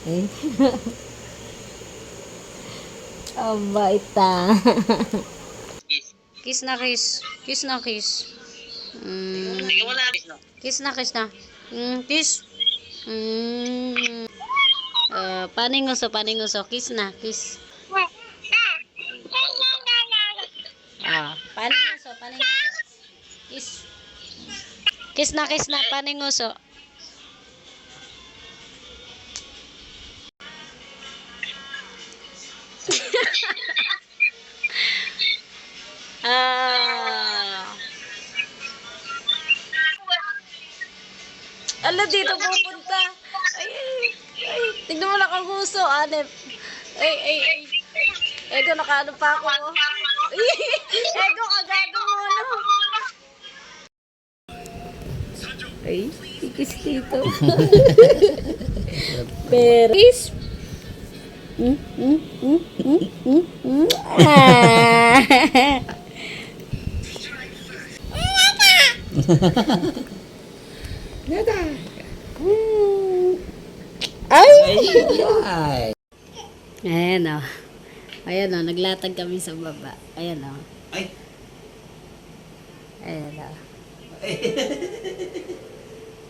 Eh? Ang bait ah. Kiss na kiss. Kiss na kiss. Sige mo na. Kiss na kiss na. Kiss. Paninguso, paninguso. Kiss na, kiss. Paninguso, paninguso. Kiss. Kiss na, paninguso. Ala, dito pupunta. Ay, ay. Tignan mo lang ang gusto, Anep. Ay. Ego, nakaano pa ako. Ego, kagado mo, no? Ay, ikis dito. Pero, kiss. Nada. Ay! Ay. Ayan o. Ayan o, naglatag kami sa baba. Ayan o. Ay. Ayan o.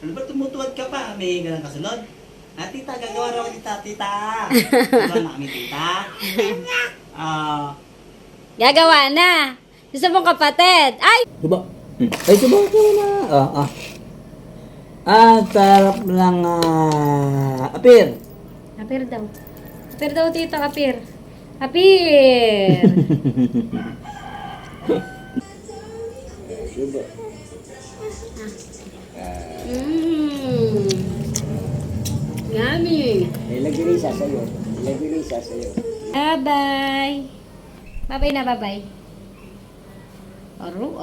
Ano ba tumutuwad ka pa? May ganang kasunod? Tita, gagawa raw kita, tita. Gagawa na kami, tita. Gagawa na! Gusto mong kapatid? Ay! Subo. Ay, subo ka na. Sarap ng apir. Apir daw. Apir daw, tito. Apir. Apir! Subo. Yummy! Ilagay Lisa sa'yo. Ilagay Lisa sa'yo. Bye-bye! Bye-bye na, bye-bye. Aru.